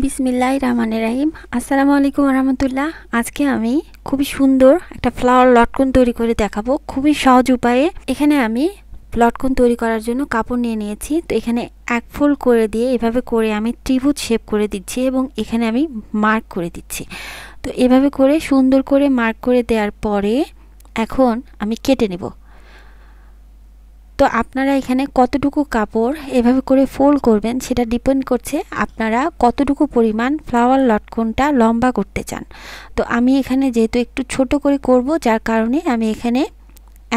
বিসমিল্লাহির রহমানির রহিম। আসসালামু আলাইকুম রহমতুল্লাহ। আজকে আমি খুবই সুন্দর একটা ফ্লাওয়ার লটকন তৈরি করে দেখাবো খুবই সহজ উপায়ে। এখানে আমি লটকন তৈরি করার জন্য কাপড় নিয়ে নিয়েছি। তো এখানে এক ফোল্ড করে দিয়ে এভাবে করে আমি ত্রিভুজ শেপ করে দিচ্ছি এবং এখানে আমি মার্ক করে দিচ্ছি। তো এভাবে করে সুন্দর করে মার্ক করে দেওয়ার পরে এখন আমি কেটে নেব। তো আপনারা এখানে কতটুকু কাপড় এভাবে করে ফোল্ড করবেন সেটা ডিপেন্ড করছে আপনারা কতটুকু পরিমাণ ফ্লাওয়ার লটকনটা লম্বা করতে চান। তো আমি এখানে যেহেতু একটু ছোট করে করব, যার কারণে আমি এখানে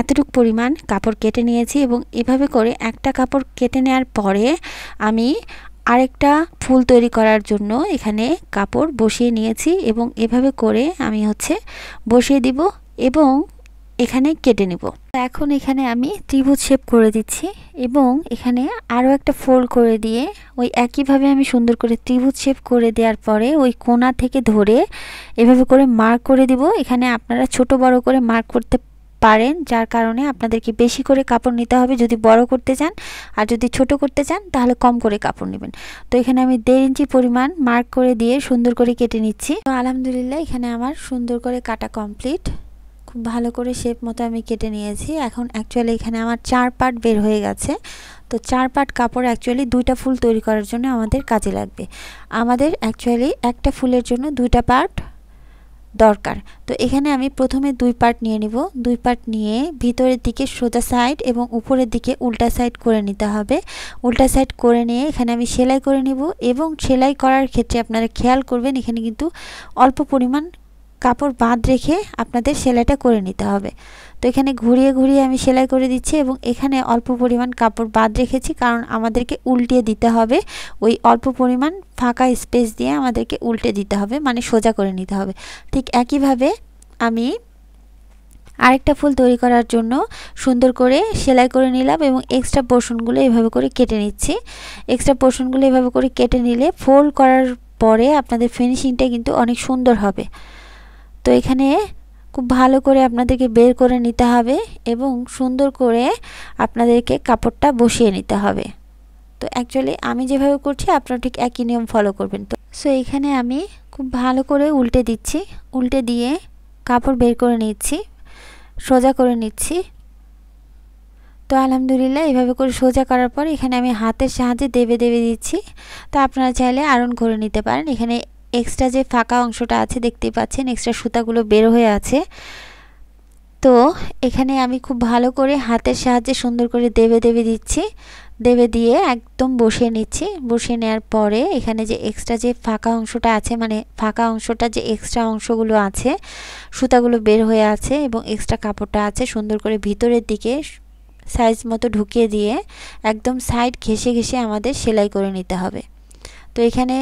এতটুকু পরিমাণ কাপড় কেটে নিয়েছি এবং এভাবে করে একটা কাপড় কেটে নেওয়ার পরে আমি আরেকটা ফুল তৈরি করার জন্য এখানে কাপড় বসিয়ে নিয়েছি এবং এভাবে করে আমি বসিয়ে দিব এবং এখানে কেটে নিব। এখন এখানে আমি ত্রিভুজ শেপ করে দিচ্ছি এবং এখানে আরও একটা ফোল্ড করে দিয়ে ওই একইভাবে আমি সুন্দর করে ত্রিভুজ শেপ করে দেওয়ার পরে ওই কোণা থেকে ধরে এভাবে করে মার্ক করে দিব। এখানে আপনারা ছোট বড় করে মার্ক করতে পারেন, যার কারণে আপনাদেরকে বেশি করে কাপড় নিতে হবে যদি বড় করতে চান, আর যদি ছোট করতে চান তাহলে কম করে কাপড় নেবেন। তো এখানে আমি 1.5 ইঞ্চি পরিমাণ মার্ক করে দিয়ে সুন্দর করে কেটে নিচ্ছি। তো আলহামদুলিল্লাহ এখানে আমার সুন্দর করে কাটা কমপ্লিট। খুব ভালো করে শেপ মতো আমি কেটে নিয়েছি। এখন অ্যাকচুয়ালি এখানে আমার 4 পার্ট বের হয়ে গেছে। তো 4 পার্ট কাপড় অ্যাকচুয়ালি 2টা ফুল তৈরি করার জন্য আমাদের কাজে লাগবে। আমাদের অ্যাকচুয়ালি একটা ফুলের জন্য 2টা পার্ট দরকার। তো এখানে আমি প্রথমে 2 পার্ট নিয়ে নিব। 2 পার্ট নিয়ে ভিতরের দিকে সোজা সাইড এবং উপরের দিকে উল্টা সাইড করে নিতে হবে। উল্টা সাইড করে নিয়ে এখানে আমি সেলাই করে নিব এবং সেলাই করার ক্ষেত্রে আপনারা খেয়াল করবেন এখানে কিন্তু অল্প পরিমাণ কাপড় বাদ রেখে আপনাদের সেলাইটা করে নিতে হবে। তো এখানে ঘুরিয়ে ঘুরিয়ে আমি সেলাই করে দিচ্ছি এবং এখানে অল্প পরিমাণ কাপড় বাদ রেখেছি কারণ আমাদেরকে উল্টিয়ে দিতে হবে। ওই অল্প পরিমাণ ফাঁকা স্পেস দিয়ে আমাদেরকে উল্টে দিতে হবে, মানে সোজা করে নিতে হবে। ঠিক একইভাবে আমি আরেকটা ফুল তৈরি করার জন্য সুন্দর করে সেলাই করে নিলাম এবং এক্সট্রা পোর্শনগুলো এভাবে করে কেটে নিচ্ছি। এক্সট্রা পোর্শনগুলো এভাবে করে কেটে নিলে ফোল্ড করার পরে আপনাদের ফিনিশিংটা কিন্তু অনেক সুন্দর হবে। তো এখানে খুব ভালো করে আপনাদেরকে বের করে নিতে হবে এবং সুন্দর করে আপনাদেরকে কাপড়টা বসিয়ে নিতে হবে। তো অ্যাকচুয়ালি আমি যেভাবে করছি আপনারা ঠিক একই নিয়ম ফলো করবেন। তো এখানে আমি খুব ভালো করে উল্টে দিচ্ছি, উল্টে দিয়ে কাপড় বের করে নিচ্ছি, সোজা করে নিচ্ছি। তো আলহামদুলিল্লাহ এভাবে করে সোজা করার পর এখানে আমি হাতের সাহায্যে দেবে দিচ্ছি। তো আপনারা চাইলে আয়রন করে নিতে পারেন। এখানে এক্সট্রা যে ফাঁকা অংশটা আছে দেখতেই পাচ্ছেন, এক্সট্রা সুতাগুলো বের হয়ে আছে। তো এখানে আমি খুব ভালো করে হাতের সাহায্যে সুন্দর করে দেবে দিচ্ছি। দেবে দিয়ে একদম বসিয়ে নিচ্ছি। বসিয়ে নেওয়ার পরে এখানে যে এক্সট্রা যে ফাঁকা অংশটা আছে, মানে ফাঁকা অংশটা যে এক্সট্রা অংশগুলো আছে সুতাগুলো বের হয়ে আছে এবং এক্সট্রা কাপড়টা আছে সুন্দর করে ভিতরের দিকে সাইজ মতো ঢুকিয়ে দিয়ে একদম সাইড ঘেঁষে ঘেঁষে আমাদের সেলাই করে নিতে হবে। তো এখানে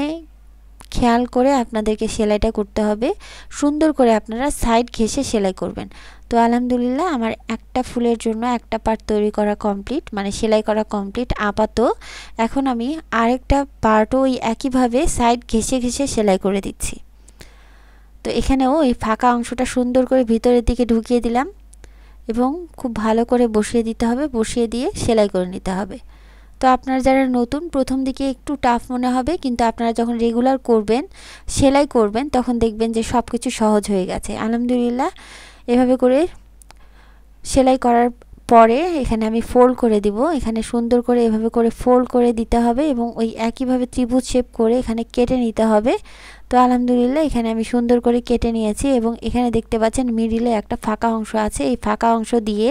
খেয়াল করে আপনাদেরকে সেলাইটা করতে হবে, সুন্দর করে আপনারা সাইড ঘেঁষে সেলাই করবেন। তো আলহামদুলিল্লাহ আমার একটা ফুলের জন্য একটা পার্ট তৈরি করা কমপ্লিট, মানে সেলাই করা কমপ্লিট আপাতত। এখন আমি আরেকটা পার্টও ওই একইভাবে সাইড ঘেঁষে ঘেঁষে সেলাই করে দিচ্ছি। তো এখানেও এই ফাঁকা অংশটা সুন্দর করে ভিতরের দিকে ঢুকিয়ে দিলাম এবং খুব ভালো করে বসিয়ে দিতে হবে। বসিয়ে দিয়ে সেলাই করে নিতে হবে। তো আপনারা যারা নতুন প্রথম দিকে একটু টাফ মনে হবে, কিন্তু আপনারা যখন রেগুলার করবেন, সেলাই করবেন, তখন দেখবেন যে সব কিছু সহজ হয়ে গেছে। আলহামদুলিল্লাহ এভাবে করে সেলাই করার পরে এখানে আমি ফোল্ড করে দিব। এখানে সুন্দর করে এভাবে করে ফোল্ড করে দিতে হবে এবং ওই একইভাবে ত্রিভুজ শেপ করে এখানে কেটে নিতে হবে। তো আলহামদুলিল্লাহ এখানে আমি সুন্দর করে কেটে নিয়েছি এবং এখানে দেখতে পাচ্ছেন মিডিলে একটা ফাঁকা অংশ আছে। এই ফাঁকা অংশ দিয়ে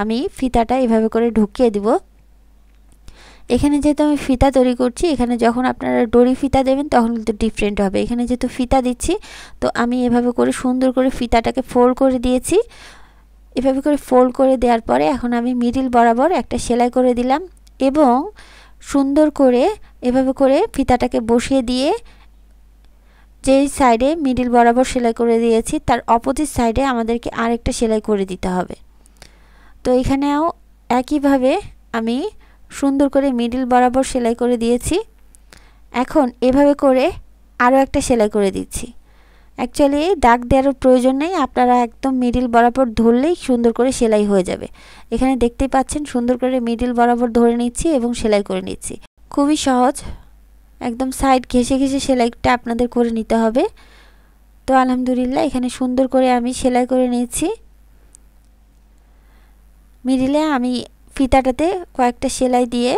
আমি ফিতাটা এভাবে করে ঢুকিয়ে দিব। এখানে যেহেতু আমি ফিতা তৈরি করছি, এখানে যখন আপনারা ডরি ফিতা দেবেন তখন কিন্তু ডিফারেন্ট হবে। এখানে যেহেতু ফিতা দিচ্ছি তো আমি এভাবে করে সুন্দর করে ফিতাটাকে ফোল্ড করে দিয়েছি। এভাবে করে ফোল্ড করে দেওয়ার পরে এখন আমি মিডিল বরাবর একটা সেলাই করে দিলাম এবং সুন্দর করে এভাবে করে ফিতাটাকে বসিয়ে দিয়ে যেই সাইডে মিডিল বরাবর সেলাই করে দিয়েছি তার অপোজিট সাইডে আমাদেরকে আরেকটা সেলাই করে দিতে হবে। তো এখানেও একইভাবে আমি সুন্দর করে মিডিল বরাবর সেলাই করে দিয়েছি। এখন এভাবে করে আরও একটা সেলাই করে দিচ্ছি। অ্যাকচুয়ালি দাগ দেওয়ার প্রয়োজন নেই, আপনারা একদম মিডিল বরাবর ধরলেই সুন্দর করে সেলাই হয়ে যাবে। এখানে দেখতেই পাচ্ছেন সুন্দর করে মিডিল বরাবর ধরে নিচ্ছি এবং সেলাই করে নিচ্ছি। খুবই সহজ একদম সাইড ঘেঁষে ঘেঁষে সেলাইটা আপনাদের করে নিতে হবে। তো আলহামদুলিল্লাহ এখানে সুন্দর করে আমি সেলাই করে নিয়েছি। মিডিলে আমি ফিতাটাতে কয়েকটা সেলাই দিয়ে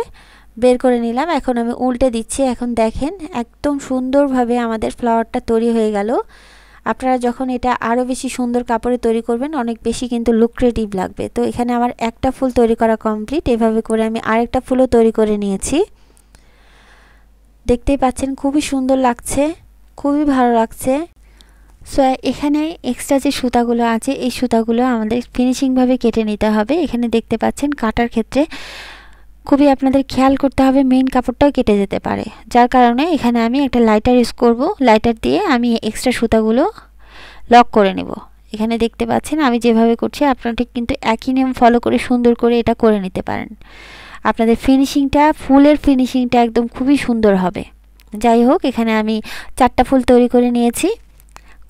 বের করে নিলাম। এখন আমি উল্টে দিচ্ছি। এখন দেখেন একদম সুন্দরভাবে আমাদের ফ্লাওয়ারটা তৈরি হয়ে গেল। আপনারা যখন এটা আরও বেশি সুন্দর কাপড়ে তৈরি করবেন অনেক বেশি কিন্তু লুক্রেটিভ লাগবে। তো এখানে আমার একটা ফুল তৈরি করা কমপ্লিট। এভাবে করে আমি আরেকটা ফুলও তৈরি করে নিয়েছি। দেখতেই পাচ্ছেন খুবই সুন্দর লাগছে, খুবই ভালো লাগছে। সো এখানে এক্সট্রা যে সুতাগুলো আছে এই সুতাগুলো আমাদের ফিনিশিংভাবে কেটে নিতে হবে। এখানে দেখতে পাচ্ছেন কাটার ক্ষেত্রে খুবই আপনাদের খেয়াল করতে হবে, মেইন কাপড়টাও কেটে যেতে পারে। যার কারণে এখানে আমি একটা লাইটার ইউজ করব। লাইটার দিয়ে আমি এক্সট্রা সুতাগুলো লক করে নেব। এখানে দেখতে পাচ্ছেন আমি যেভাবে করছি আপনারা ঠিক কিন্তু একই নিয়ম ফলো করে সুন্দর করে এটা করে নিতে পারেন। আপনাদের ফিনিশিংটা, ফুলের ফিনিশিংটা একদম খুবই সুন্দর হবে। যাই হোক, এখানে আমি 4টা ফুল তৈরি করে নিয়েছি।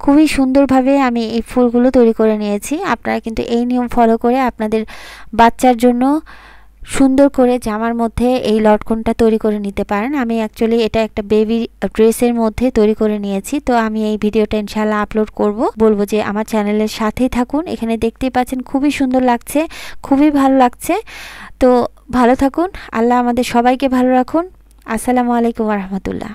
খুবই সুন্দরভাবে আমি এই ফুলগুলো তৈরি করে নিয়েছি। আপনারা কিন্তু এই নিয়ম ফলো করে আপনাদের বাচ্চার জন্য সুন্দর করে জামার মধ্যে এই লটকনটা তৈরি করে নিতে পারেন। আমি অ্যাকচুয়ালি এটা একটা বেবি ড্রেসের মধ্যে তৈরি করে নিয়েছি। তো আমি এই ভিডিওটা ইনশাআল্লাহ আপলোড করব। বলবো যে আমার চ্যানেলের সাথেই থাকুন। এখানে দেখতেই পাচ্ছেন খুবই সুন্দর লাগছে, খুবই ভালো লাগছে। তো ভালো থাকুন। আল্লাহ আমাদের সবাইকে ভালো রাখুন। আসসালামু আলাইকুম ওয়া রাহমাতুল্লাহ।